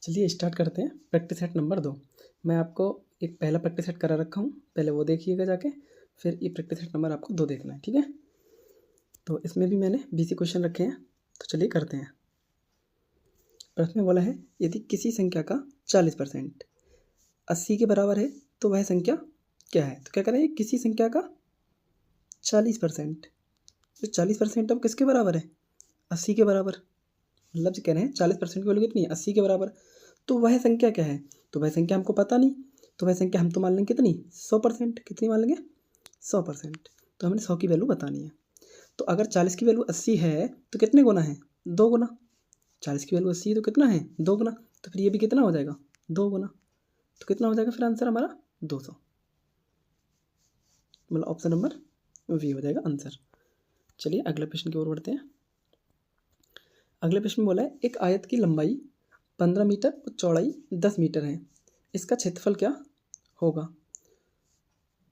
चलिए स्टार्ट करते हैं। Practice set number 2। मैं आपको एक पहला प्रैक्टिस सेट करा रखा हूँ, पहले वो देखिएगा जाके, फिर ये प्रैक्टिस सेट नंबर आपको 2 देखना है, ठीक है। तो इसमें भी मैंने BC क्वेश्चन रखे हैं, तो चलिए करते हैं। प्रश्न में बोला है, यदि किसी संख्या का 40% 80 के बराबर है तो वह संख्या क्या है। तो क्या करें, किसी संख्या का 40%, तो 40% अब किसके बराबर है, 80 के बराबर। मतलब कह रहे हैं 40% की वैल्यू कितनी है, 80 के बराबर। तो वह संख्या क्या है, तो वह संख्या हमको पता नहीं, तो वह संख्या हम तो मान लेंगे कितनी, 100%। कितनी मान लेंगे, 100%। तो हमें 100 की वैल्यू बतानी है। तो अगर 40 की वैल्यू 80 है तो कितने गुना है, 2 गुना। 40 की वैल्यू 80 है तो कितना है, 2 गुना। तो फिर ये भी कितना हो जाएगा, 2 गुना। तो कितना हो जाएगा फिर आंसर हमारा 200। मतलब ऑप्शन नंबर वी हो जाएगा आंसर। चलिए अगले प्रश्न की ओर बढ़ते हैं। अगले प्रश्न में बोला है, एक आयत की लंबाई 15 मीटर और चौड़ाई 10 मीटर है, इसका क्षेत्रफल क्या होगा।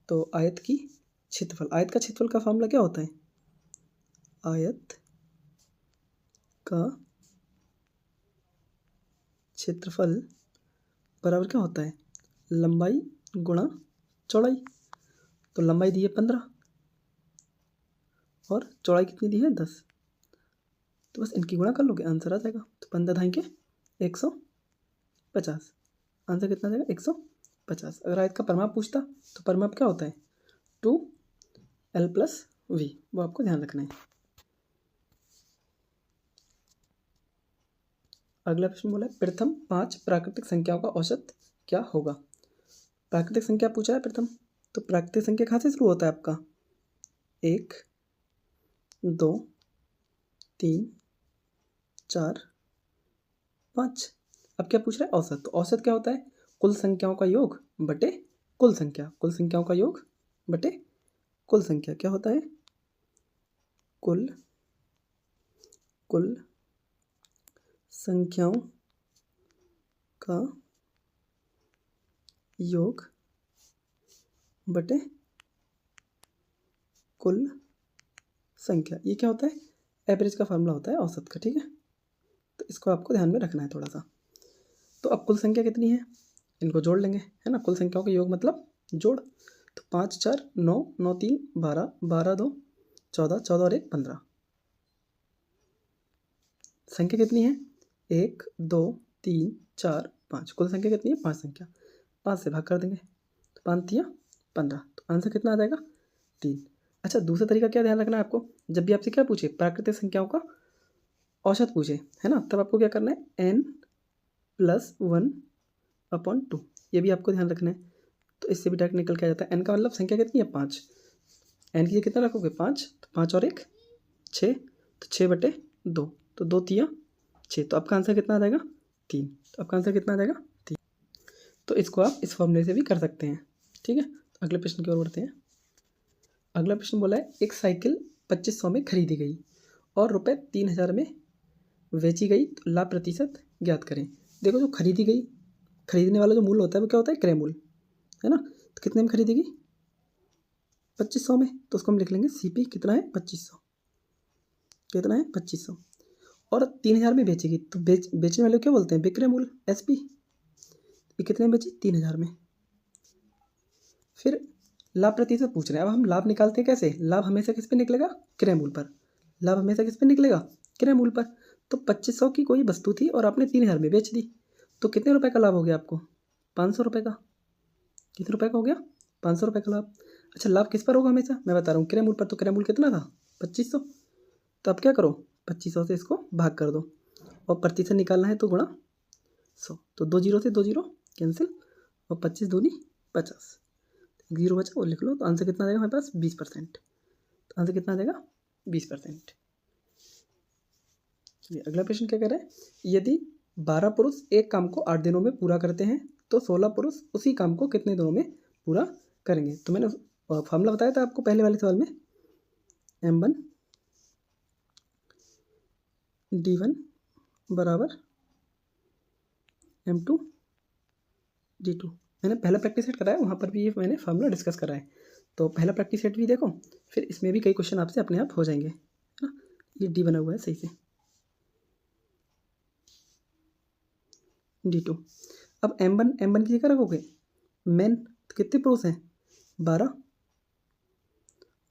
तो आयत की क्षेत्रफल, आयत का क्षेत्रफल का फॉर्मूला क्या होता है, आयत का क्षेत्रफल बराबर क्या होता है, लंबाई गुणा चौड़ाई। तो लंबाई दी है 15 और चौड़ाई कितनी दी है 10, तो बस इनकी गुणा कर लोगे आंसर आ जाएगा। तो 15 धाई के 150, आंसर कितना आ जाएगा 150। अगर आयत का परिमाप पूछता तो परिमाप क्या होता है, 2l+v, वो आपको ध्यान रखना है। अगला प्रश्न बोला है, प्रथम 5 प्राकृतिक संख्याओं का औसत क्या होगा। प्राकृतिक संख्या पूछा है प्रथम, तो प्राकृतिक संख्या कहाँ से शुरू होता है आपका, 1 2 3 4 5। अब क्या पूछ रहा है, औसत। तो औसत क्या होता है, कुल संख्याओं का योग बटे कुल संख्या। कुल संख्याओं का योग बटे कुल संख्या क्या होता है, कुल संख्याओं का योग बटे कुल संख्या। ये क्या होता है, एवरेज का फार्मूला होता है औसत का, ठीक है। तो इसको आपको ध्यान में रखना है थोड़ा सा। तो अब कुल संख्या कितनी है, इनको जोड़ लेंगे, है ना। कुल संख्याओं का योग मतलब जोड़। तो 5 4 9 9 3 12 12 2 14 14 और 1 15। संख्या कितनी है, 1 2 3 4 5। कुल संख्या कितनी है, 5 संख्या। 5 से भाग कर देंगे, तो 5 तिया 15। तो आंसर कितना आ जाएगा, 3। अच्छा, दूसरा तरीका क्या ध्यान रखना है आपको, जब भी आपसे क्या पूछे, प्राकृतिक संख्याओं का औसत पूछे, है ना, तब आपको क्या करना है, n+1/2। ये भी आपको ध्यान रखना है। तो इससे भी डायरेक्ट निकल के आ जाता है। n का मतलब संख्या कितनी है, 5। n की कितना रखोगे, 5। तो 5 और 1 6, तो 6/2। तो 2 तिया 6। तो आपका आंसर कितना आ जाएगा, 3। तो आपका आंसर कितना आ जाएगा, 3। तो इसको आप इस फॉर्मूले से भी कर सकते हैं, ठीक है। तो अगले प्रश्न की ओर बढ़ते हैं। अगला प्रश्न बोला है, एक साइकिल 2500 में खरीदी गई और रुपये 3000 में बेची गई, तो लाभ प्रतिशत ज्ञात करें। देखो, जो खरीदी गई, खरीदने वाला जो मूल्य होता है वो क्या होता है, क्रय मूल्य, है ना। तो कितने में खरीदी गई, 2500 में। तो उसको हम लिख लेंगे CP कितना है, 2500। कितना है, 2500। और 3000 में बेचेगी, तो बेचने वाले को क्या बोलते हैं, विक्रय मूल्य, SP। ये कितने में बेची, 3000 में। फिर लाभ प्रतिशत पूछ रहे हैं। अब हम लाभ निकालते हैं कैसे, लाभ हमेशा किस पे निकलेगा, क्रय मूल्य पर। लाभ हमेशा किस पे निकलेगा, क्रय मूल्य पर। तो 2500 की कोई वस्तु थी और आपने 3000 में बेच दी, तो कितने रुपए का लाभ हो गया आपको, 500 रुपये का। कितने रुपए का हो गया, 500 रुपये का लाभ। अच्छा, लाभ किस पर होगा हमेशा, मैं बता रहा हूँ, क्रय मूल्य पर। तो क्रय मूल्य कितना था, 2500। तो अब क्या करो, 2500 से इसको भाग कर दो, और प्रतिशत निकालना है तो गुणा 100। तो 2 जीरो से 2 जीरो कैंसिल, और 25 दूनी 50, 1 जीरो बचा वो लिख लो। तो आंसर कितना आ जाएगा हमारे पास, 20%। तो आंसर कितना आ जाएगा, 20%। चलिए अगला प्रश्न क्या कह रहा है, यदि 12 पुरुष एक काम को 8 दिनों में पूरा करते हैं तो 16 पुरुष उसी काम को कितने दिनों में पूरा करेंगे। तो मैंने फॉर्मूला बताया था आपको पहले वाले सवाल में, M1 D1 बराबर M2 D2। मैंने पहला प्रैक्टिस सेट कराया, वहाँ पर भी ये मैंने फार्मूला डिस्कस करा है। तो पहला प्रैक्टिस सेट भी देखो, फिर इसमें भी कई क्वेश्चन आपसे अपने आप हो जाएंगे, है ना। ये D बना हुआ है सही से। D2। अब M1 की जगह रखोगे मेन, तो कितने पुरुष हैं 12,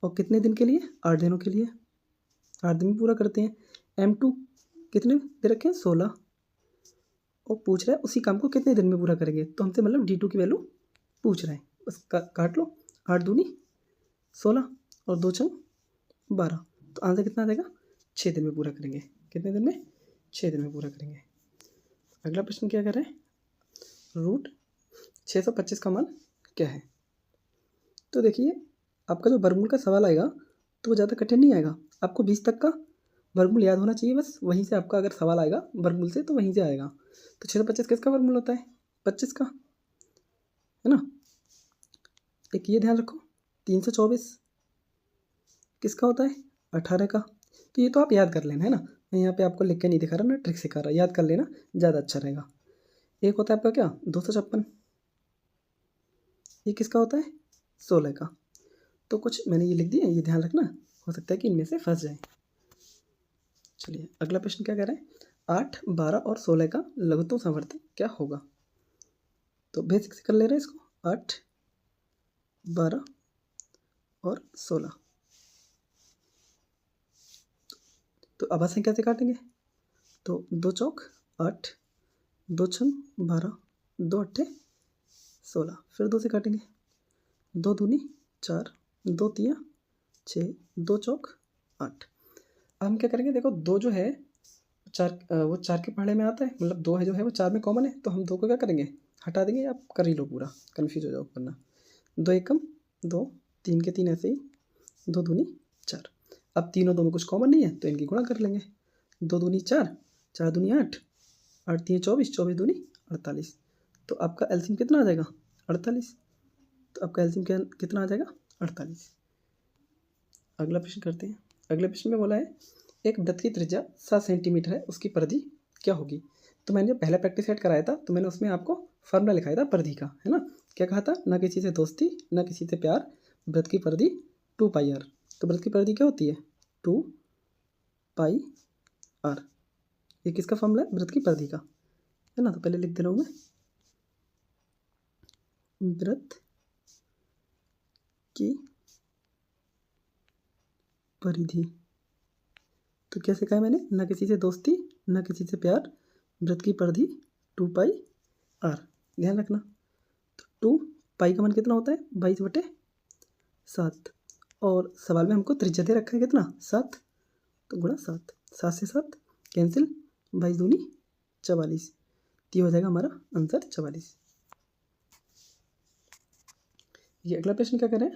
और कितने दिन के लिए 8 दिनों के लिए, 8 दिन में पूरा करते हैं। M2 कितने दे रखे हैं 16, और पूछ रहा है उसी काम को कितने दिन में पूरा करेंगे, तो हमसे मतलब D2 की वैल्यू पूछ रहा है। बस काट लो, 8 दूनी 16 और 2 छंग 12, तो आंसर कितना आ जाएगा 6 दिन में पूरा करेंगे। कितने दिन में 6 दिन में पूरा करेंगे। अगला प्रश्न क्या कर रहे हैं, रूट 625 का मान क्या है। तो देखिए आपका जो वर्गमूल का सवाल आएगा तो वो ज़्यादा कठिन नहीं आएगा, आपको 20 तक का वर्गमूल याद होना चाहिए, बस वहीं से आपका अगर सवाल आएगा वर्गमूल से तो वहीं से आएगा। तो 625 किसका वर्गमूल होता है 25 का, है ना। एक ये ध्यान रखो 324 किसका होता है 18 का। तो ये तो आप याद कर लेना, है ना, मैं यहाँ पे आपको लिख के नहीं दिखा रहा ना, ट्रिक सिखा रहा, याद कर लेना ज़्यादा अच्छा रहेगा। एक होता है आपका क्या 256, ये किसका होता है 16 का। तो कुछ मैंने ये लिख दिया, ये ध्यान रखना, हो सकता है कि इनमें से फंस जाए। चलिए अगला प्रश्न क्या कह रहे हैं, 8, 12 और 16 का लघुत्तम समवर्ती क्या होगा। तो बेसिक से कर ले रहे हैं इसको, 8, 12 और 16। तो अब संख्या से काटेंगे, तो 2 चौक 8, 2 छंग 12, 2 अट्ठे 16, फिर 2 से काटेंगे, 2 दूनी 4, 2 तिया 6, 2 चौक 8। अब हम क्या करेंगे, देखो 2 जो है 4, वो 4 के पहाड़े में आता है, मतलब 2 है जो है वो 4 में कॉमन है, तो हम 2 को क्या करेंगे हटा देंगे, आप कर ही लो पूरा, कन्फ्यूज हो जाओ वरना। 2 एकम 2, 3 के 3 ऐसे ही, 2 दूनी 4। अब तीनों 2 में कुछ कॉमन नहीं है तो इनकी गुणा कर लेंगे, 2 दूनी 4, 4 दूनी 8, 8 3 24, 24 दूनी 48। तो आपका एलसीएम कितना आ जाएगा 48। तो आपका एलसीएम कितना आ जाएगा 48। अगला प्रश्न करते हैं। अगले प्रश्न में बोला है एक वृत्त की त्रिज्या 7 सेंटीमीटर है, उसकी परिधि क्या होगी। तो मैंने जो पहला प्रैक्टिस सेट कराया था तो मैंने उसमें आपको फॉर्मूला लिखाया था परिधि का, है ना। क्या कहा था, ना किसी से दोस्ती ना किसी से प्यार, वृत्त की परिधि 2πr। तो वृत्त की परिधि क्या होती है 2πr। ये किसका फॉर्मूला है वृत्त की परिधि का, है ना। तो पहले लिख दे रहा हूँ मैं, वृत्त की परिधि। तो क्या सीखा है मैंने, ना किसी से दोस्ती ना किसी से प्यार, वृत्त की परिधि 2πr, ध्यान रखना। तो 2 का मान कितना होता है 22/7, और सवाल में हमको त्रिज्या दे रखा है कितना 7, तो गुणा 7, 7 से 7 कैंसिल, 22 दूनी 44, तो ये हो जाएगा हमारा आंसर 44। ये अगला प्रश्न क्या करें,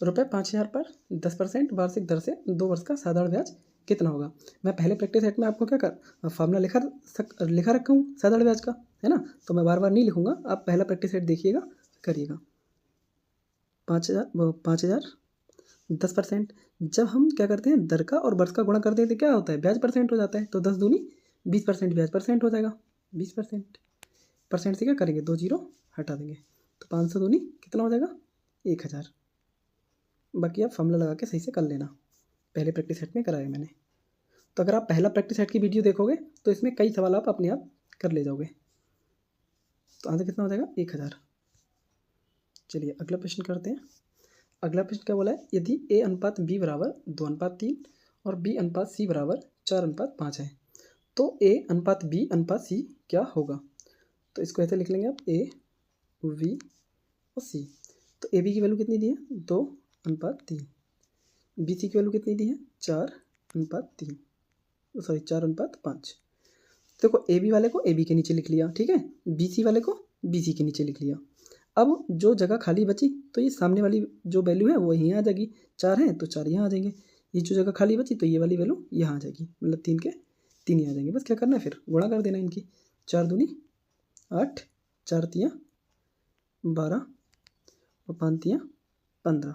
₹5000 पर 10% वार्षिक दर से 2 वर्ष का साधारण ब्याज कितना होगा। मैं पहले प्रैक्टिस सेट में आपको क्या कर फॉर्मूला लिखा रखा हूँ साधारण ब्याज का, है ना। तो मैं बार बार नहीं लिखूंगा, आप पहला प्रैक्टिस सेट देखिएगा करिएगा। 5000 10%, जब हम क्या करते हैं दर का और वर्ष का गुणा करते हैं तो क्या होता है ब्याज परसेंट हो जाता है, तो 10 दूनी 20% ब्याज परसेंट हो जाएगा, 20%। परसेंट से क्या करेंगे 2 जीरो हटा देंगे, तो 500 दूनी कितना हो जाएगा 1000। बाकी आप फॉर्मूला लगा के सही से कर लेना, पहले प्रैक्टिस सेट में कराया मैंने। तो अगर आप पहला प्रैक्टिस सेट की वीडियो देखोगे तो इसमें कई सवाल आप अपने आप कर ले जाओगे। तो आंसर कितना हो जाएगा 1000। चलिए अगला प्रश्न करते हैं। अगला प्रश्न क्या बोला है, यदि A/B बराबर 2/3 और B/C बराबर 4/5 है तो A/B/C क्या होगा। तो इसको ऐसे लिख लेंगे आप A, V और C। तो AB की वैल्यू कितनी दी है 2/3, BC की वैल्यू कितनी दी है 4/3, सॉरी 4/5। देखो AB वाले को AB के नीचे लिख लिया, ठीक है, BC वाले को BC के नीचे लिख लिया। अब जो जगह खाली बची तो ये सामने वाली जो वैल्यू है वो यहीं आ जाएगी, 4 है तो 4 यहाँ आ जाएंगे, ये जो जगह खाली बची तो ये वाली वैल्यू यहाँ आ जाएगी, मतलब 3 के 3 ही आ जाएंगे। बस क्या करना है फिर गुणा कर देना इनकी, 4 दूनी 8, 4 तियाँ 12 और 5 तियाँ 15।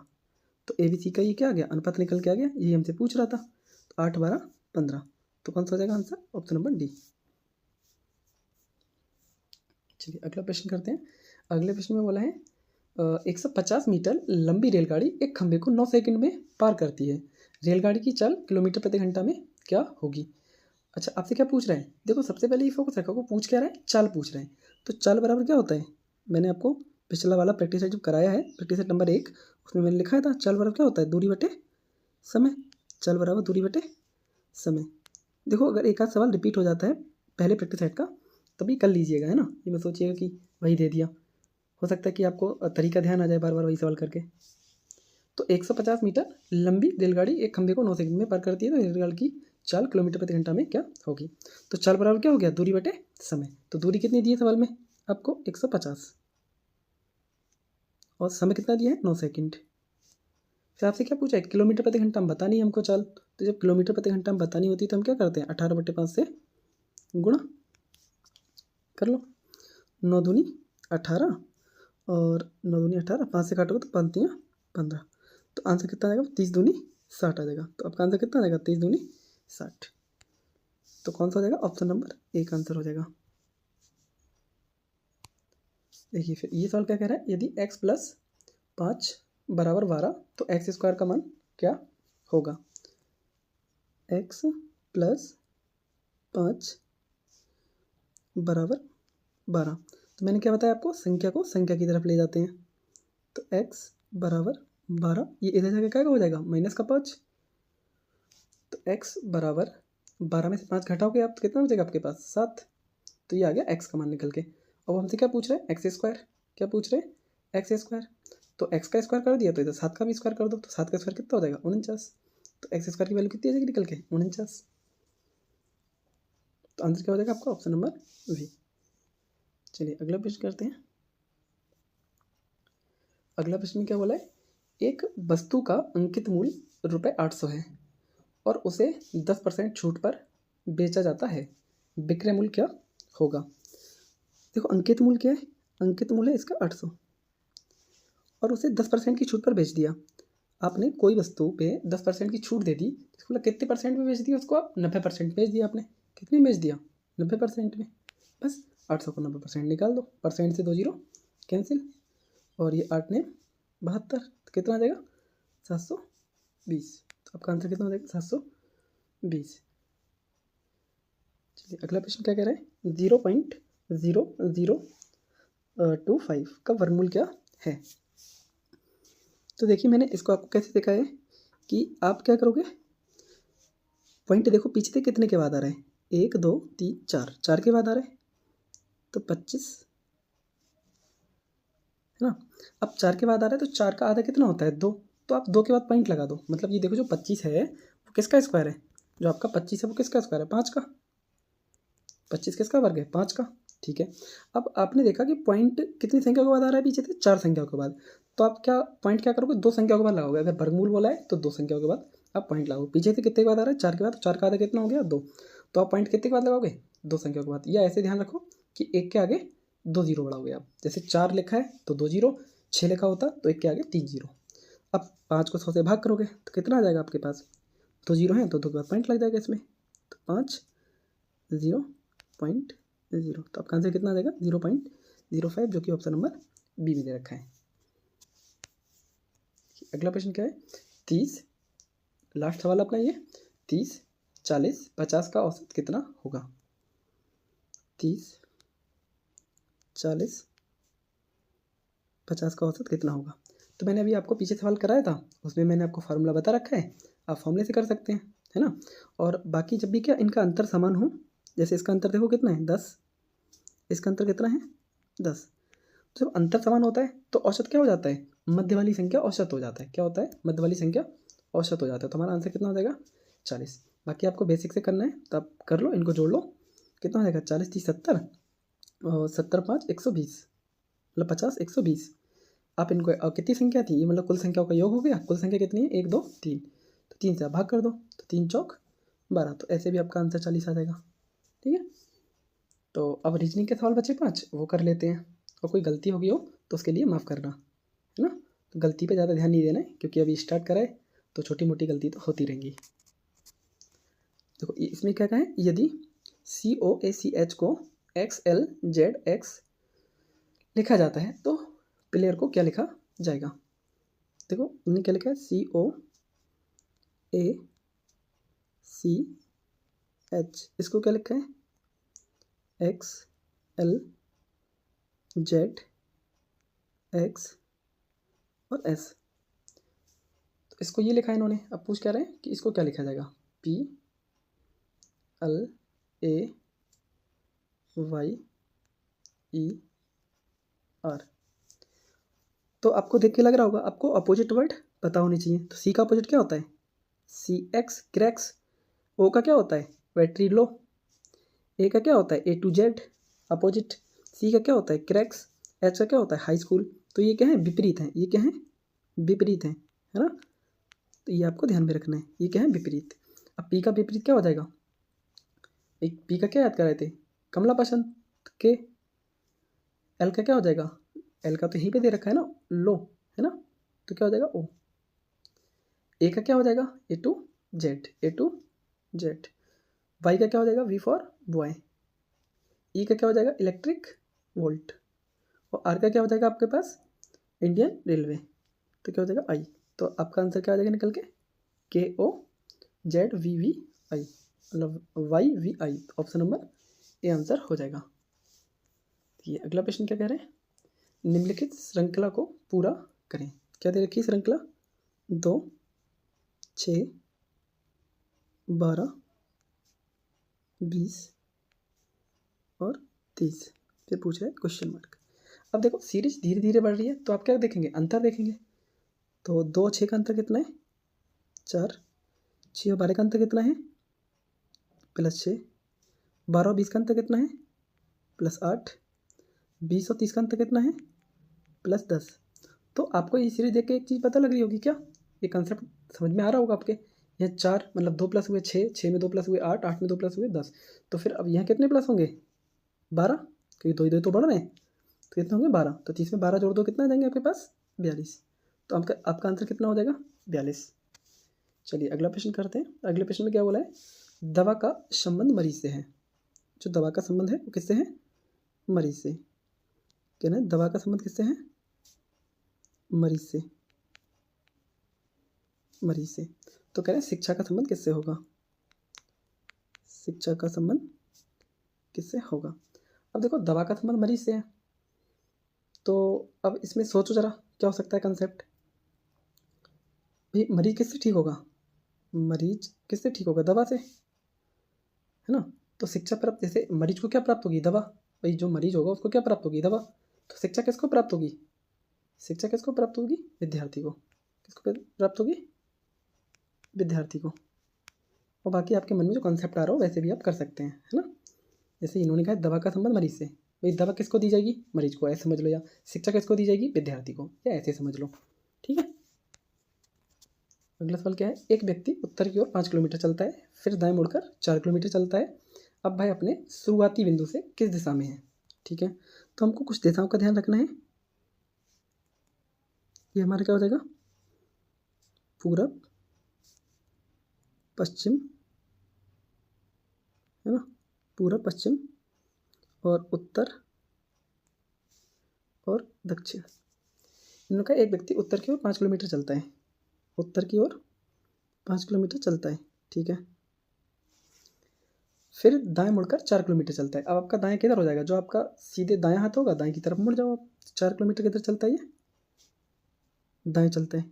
तो ABC का ये क्या आ गया अनुपात निकल के आ गया, यही हमसे पूछ रहा था। तो 8, 12, 15, तो कौन सा हो जाएगा आंसर ऑप्शन नंबर डी। चलिए अगला प्रश्न करते हैं। अगले प्रश्न में बोला है 150 मीटर लंबी रेलगाड़ी एक खंभे को 9 सेकंड में पार करती है, रेलगाड़ी की चाल किलोमीटर प्रति घंटा में क्या होगी। अच्छा आपसे क्या पूछ रहे हैं, देखो सबसे पहले ये फोकस रखो, पूछ क्या रहा है, चाल पूछ रहे हैं। तो चाल बराबर क्या होता है, मैंने आपको पिछला वाला प्रैक्टिस सेट जब कराया है, प्रैक्टिस सेट नंबर 1, उसमें मैंने लिखा था चाल बराबर क्या होता है, दूरी बटे समय। चाल बराबर दूरी बटे समय। देखो अगर एक आध सवाल रिपीट हो जाता है पहले प्रैक्टिस सेट का, तभी कर लीजिएगा, है ना, ये मत सोचिएगा कि वही दे दिया, हो सकता है कि आपको तरीका ध्यान आ जाए बार बार वही सवाल करके। तो 150 मीटर लंबी रेलगाड़ी एक खंभे को 9 सेकंड में पार करती है, तो रेलगाड़ी की चाल किलोमीटर प्रति घंटा में क्या होगी। तो चाल बराबर क्या हो गया, दूरी बटे समय। तो दूरी कितनी दी है सवाल में आपको, 150, और समय कितना दिया है, 9 सेकंड। फिर आपसे क्या पूछा है, किलोमीटर प्रति घंटा में बतानी है हमको चाल। तो जब किलोमीटर प्रति घंटा में बतानी होती है तो हम क्या करते हैं, 18/5 से गुणा कर लो। 9 दूनी 18, और 9 दूनी 18, 5 से काटोगे तो 5 तियाँ 15। तो आंसर कितना आ जाएगा, 30 दूनी 60 आ जाएगा। तो आपका आंसर कितना आ जाएगा, 30 दूनी 60। तो कौन सा हो जाएगा, ऑप्शन नंबर 1 आंसर हो जाएगा। देखिए फिर ये सवाल क्या कह रहा है, यदि x + 5 बराबर 12 तो x स्क्वायर का मान क्या होगा। x + 5 बराबर 12, तो मैंने क्या बताया आपको, संख्या को संख्या की तरफ ले जाते हैं। तो x बराबर 12, ये इधर जाके क्या हो जाएगा, -5। तो x बराबर 12 में से 5 घटाओगे आप तो कितना बचेगा आपके पास, 7। तो ये आ गया x का मान निकल के। अब हमसे क्या पूछ रहे हैं, एक्स स्क्वायर। क्या पूछ रहे हैं, एक्स स्क्वायर। तो x का स्क्वायर कर दिया तो इधर 7 का भी स्क्वायर कर दो, तो 7 का स्क्वायर कितना हो जाएगा, 49। तो एक्स स्क्वायर की वैल्यू कितनी आ जाएगी निकल के, 49। तो आंसर क्या हो जाएगा आपका, ऑप्शन नंबर वी। चलिए अगला प्रश्न करते हैं। अगला प्रश्न में क्या बोला है, एक वस्तु का अंकित मूल्य ₹800 है और उसे 10% छूट पर बेचा जाता है, विक्रय मूल्य क्या होगा। देखो अंकित मूल्य क्या है, अंकित मूल्य है इसका 800 और उसे 10% की छूट पर बेच दिया। आपने कोई वस्तु पे 10% की छूट दे दी, इसको मतलब कितने परसेंट में बेच दिया उसको, आप 90% बेच दिया आपने। कितने बेच दिया, 90% में। बस 800 को 90% निकाल दो, परसेंट से 2 जीरो कैंसिल, और ये 8 ने 72, तो कितना आ जाएगा, 720। तो आपका आंसर कितना हो जाएगा, 720। चलिए अगला प्रश्न क्या कह रहा है, 0.0025 का वर्गमूल क्या है। तो देखिए मैंने इसको आपको कैसे देखा है कि आप क्या करोगे, पॉइंट देखो पीछे से कितने के बाद आ रहे हैं, 1 2 3 4, 4 के बाद आ रहे हैं, तो 25 है ना। अब 4 के बाद आ रहा है तो 4 का आधा कितना होता है, 2। तो आप 2 के बाद पॉइंट लगा दो, मतलब ये देखो जो 25 है वो किसका स्क्वायर है, जो आपका 25 है वो किसका स्क्वायर है, 5 का। 25 किसका वर्ग है, 5 का। ठीक है, अब आपने देखा कि पॉइंट कितनी संख्या के बाद आ रहा है पीछे से, 4 संख्याओं के बाद। तो आप क्या पॉइंट क्या करोगे, 2 संख्याओं के बाद लगाओगे। अगर वर्गमूल बोला है तो 2 संख्याओं के बाद आप पॉइंट लगाओ। पीछे से कितने के बाद आ रहा है, 4 के बाद, तो 4 का आधा कितना हो गया, 2। तो आप पॉइंट कितने के बाद लगाओगे, 2 संख्याओं के बाद। या ऐसे ध्यान रखो कि 1 के आगे 2 जीरो बढ़ाओगे आप, जैसे 4 लिखा है तो 2 जीरो, 6 लिखा होता तो 1 के आगे 3 जीरो। अब 5 को 100 से भाग करोगे तो कितना आ जाएगा आपके पास, 2 जीरो है तो 2 के बाद पॉइंट लग जाएगा इसमें, तो 5 0.0। तो आपका आंसर कितना आ जाएगा, 0.05, जो कि ऑप्शन नंबर बी में दे रखा है। अगला प्रश्न क्या है, 30, लास्ट सवाल अपना ये, 30 40 50 का औसत कितना होगा। 30 40 50 का औसत कितना होगा। तो मैंने अभी आपको पीछे सवाल कराया था, उसमें मैंने आपको फार्मूला बता रखा है, आप फॉर्मूले से कर सकते हैं, है ना। और बाकी जब भी क्या इनका अंतर समान हो, जैसे इसका अंतर देखो कितना है, 10, इसका अंतर कितना है, 10। तो जब अंतर समान होता है तो औसत क्या हो जाता है, मध्य वाली संख्या औसत हो जाता है। क्या होता है, मध्य वाली संख्या औसत हो जाता है। तो हमारा आंसर कितना हो जाएगा, 40। बाकी आपको बेसिक से करना है तो आप कर लो, इनको जोड़ लो, कितना हो जाएगा, 40 30 70, और 70 5 120, मतलब 50 120। आप इनको कितनी संख्या थी, ये मतलब कुल संख्याओं का योग हो गया। कुल संख्या कितनी है, 1 2 3, तो 3 से आप भाग कर दो, तो 3 चौक 12। तो ऐसे भी आपका आंसर 40 आ जाएगा। ठीक है, तो अब रीजनिंग के सवाल बचे 5, वो कर लेते हैं। और कोई गलती होगी हो तो उसके लिए माफ़ करना, है ना। तो गलती पे ज़्यादा ध्यान नहीं देना है, क्योंकि अभी स्टार्ट करा है तो छोटी मोटी गलती तो होती रहेंगी। देखो इसमें क्या कहें, यदि COACH को XLZX लिखा जाता है तो प्लेयर को क्या लिखा जाएगा। देखो इन्हें क्या लिखा है, COACH एच, इसको क्या लिखा है एक्स एल जेड एक्स और एस। तो इसको ये लिखा है इन्होंने। अब पूछ क्या रहे हैं कि इसको क्या लिखा जाएगा, P L A Y E R. तो आपको देख के लग रहा होगा आपको अपोजिट वर्ड पता होनी चाहिए। तो सी का अपोजिट क्या होता है, सी एक्स क्रैक्स। ओ का क्या होता है बैटरी लो। ए का क्या होता है ए टू जेड अपोजिट। सी का क्या होता है क्रैक्स। एच का क्या होता है हाई स्कूल। तो ये क्या है विपरीत है, ये क्या है विपरीत है ना। तो ये आपको ध्यान में रखना है, ये क्या है विपरीत। अब पी का विपरीत क्या हो जाएगा, एक पी का क्या याद कर रहे थे कमला पसंद के। एल का क्या हो जाएगा, एल का तो यहीं पे दे रखा है ना लो, है ना। तो क्या हो जाएगा ओ। ए का क्या हो जाएगा A to Z, A to Z. Y का क्या हो जाएगा वी फॉर बॉय। ई का क्या हो जाएगा इलेक्ट्रिक वोल्ट। और आर का क्या हो जाएगा आपके पास इंडियन रेलवे। तो क्या हो जाएगा आई। तो आपका आंसर क्या हो जाएगा निकल के O Z V V I, मतलब Y V I. Option number A answer हो जाएगा। ये अगला प्रश्न क्या कह रहे हैं, निम्नलिखित श्रृंखला को पूरा करें। क्या दे रखी है श्रृंखला 2 6 12 20 और 30। फिर पूछ रहे हैं क्वेश्चन मार्क। अब देखो सीरीज धीरे धीरे बढ़ रही है तो आप क्या देखेंगे अंतर देखेंगे। तो 2 6 का अंतर कितना है 4, 6 और 12 का अंतर कितना है +6, 12 और 20 का अंतर कितना है +8, 20 और 30 का अंतर कितना है +10। तो आपको ये सीरीज देख के एक चीज़ पता लग रही होगी क्या, ये कंसेप्ट समझ में आ रहा होगा आपके। यह 4 मतलब 2 प्लस हुए 6, 6 में 2 प्लस हुए 8, 8 में 2 प्लस हुए 10। तो फिर अब यहाँ कितने प्लस होंगे 12, क्योंकि 2 ही 2 तो बढ़ रहे हैं। तो कितने होंगे 12। तो 30 में 12 जोड़ दो कितना आ जाएंगे आपके पास 42। तो आपका आंसर कितना हो जाएगा 42। चलिए अगला प्रश्न करते हैं। अगले प्रश्न में क्या बोला है, दवा का संबंध मरीज से है। जो दवा का संबंध है वो किससे है मरीज से। क्या ना दवा का संबंध किससे है मरीज से, मरीज से। तो कह रहे हैं शिक्षा का संबंध किससे होगा, शिक्षा का संबंध किससे होगा। अब देखो दवा का संबंध मरीज से है तो अब इसमें सोचो जरा क्या हो सकता है कंसेप्ट। भाई मरीज किससे ठीक होगा, मरीज किससे ठीक होगा दवा से, है ना। तो शिक्षा प्राप्त जैसे मरीज को क्या प्राप्त होगी दवा, भाई जो मरीज होगा उसको क्या प्राप्त होगी दवा। तो शिक्षा किसको प्राप्त होगी, शिक्षा किसको प्राप्त होगी विद्यार्थी को। किसको प्राप्त होगी विद्यार्थी को। और बाकी आपके मन में जो कॉन्सेप्ट आ रहा हो वैसे भी आप कर सकते हैं, है ना। जैसे इन्होंने कहा दवा का संबंध मरीज से, भाई दवा किसको दी जाएगी मरीज को ऐसे समझ लो, या शिक्षा किसको दी जाएगी विद्यार्थी को, या ऐसे समझ लो। ठीक है। अगला सवाल क्या है, एक व्यक्ति उत्तर की ओर 5 किलोमीटर चलता है, फिर दाएं मुड़कर 4 किलोमीटर चलता है। अब भाई अपने शुरुआती बिंदु से किस दिशा में है। ठीक है, तो हमको कुछ दिशाओं का ध्यान रखना है। ये हमारा क्या हो जाएगा पूरब पश्चिम, है ना, पूरब पश्चिम और उत्तर और दक्षिण। इनका एक व्यक्ति उत्तर की ओर 5 किलोमीटर चलता है, उत्तर की ओर 5 किलोमीटर चलता है। ठीक है, फिर दाएं मुड़कर 4 किलोमीटर चलता है। अब आपका दाएं किधर हो जाएगा, जो आपका सीधे दायां हाथ होगा दाएं की तरफ मुड़ जाओ आप। 4 किलोमीटर किधर चलता है, ये दाएं चलता है।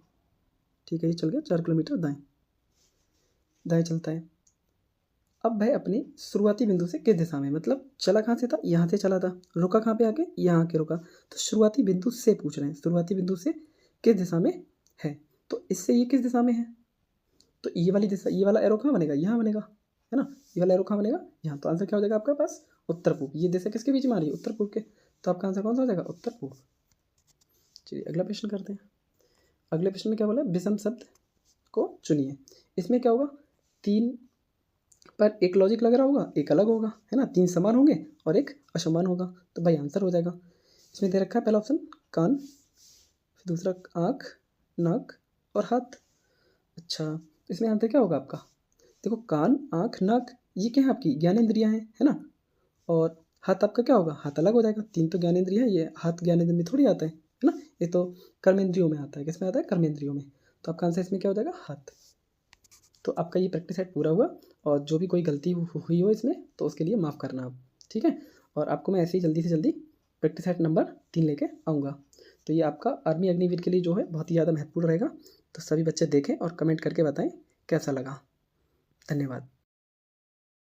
ठीक है, ये चल गया 4 किलोमीटर दाएं, दाएं चलता है। अब भाई अपनी शुरुआती बिंदु से किस दिशा में, मतलब चला कहाँ से था यहाँ से चला था, रुका कहाँ पे आके यहाँ आके रुका। तो शुरुआती बिंदु से पूछ रहे हैं, शुरुआती बिंदु से किस दिशा में है। तो इससे ये किस दिशा में है, तो ये वाली दिशा, ये वाला एरो कहाँ बनेगा यहाँ बनेगा, है ना। ये वाला एरो कहाँ बनेगा यहाँ। तो आंसर क्या हो जाएगा आपके पास उत्तर पूर्व। ये दिशा किसके बीच में आ रही है उत्तर पूर्व के। तो आपका आंसर कौन सा हो जाएगा उत्तर पूर्व। चलिए अगला प्रश्न करते हैं। अगले प्रश्न में क्या बोला, विषम शब्द को चुनिए। इसमें क्या होगा, 3 पर एक लॉजिक लग रहा होगा एक अलग होगा, है ना। 3 समान होंगे और एक असमान होगा। तो भाई आंसर हो जाएगा। इसमें दे रखा है पहला ऑप्शन कान, फिर दूसरा आँख, नाक और हाथ। अच्छा, इसमें आंसर क्या होगा आपका, देखो कान आँख नाक ये क्या है आपकी ज्ञानेंद्रियाँ हैं, है ना। और हाथ आपका क्या होगा, हाथ अलग हो जाएगा। 3 तो ज्ञानेंद्रिय है, ये हाथ ज्ञानेंद्र में थोड़ी आता है ना। ये तो कर्मेंद्रियों में आता है। किसमें आता है कर्मेंद्रियों में। तो आपका आंसर इसमें क्या हो जाएगा हाथ। तो आपका ये प्रैक्टिस सेट पूरा हुआ, और जो भी कोई गलती हुई हो इसमें तो उसके लिए माफ़ करना आप, ठीक है। और आपको मैं ऐसे ही जल्दी से जल्दी प्रैक्टिस सेट नंबर 3 लेके आऊँगा। तो ये आपका आर्मी अग्निवीर के लिए जो है बहुत ही ज़्यादा महत्वपूर्ण रहेगा। तो सभी बच्चे देखें और कमेंट करके बताएं कैसा लगा। धन्यवाद।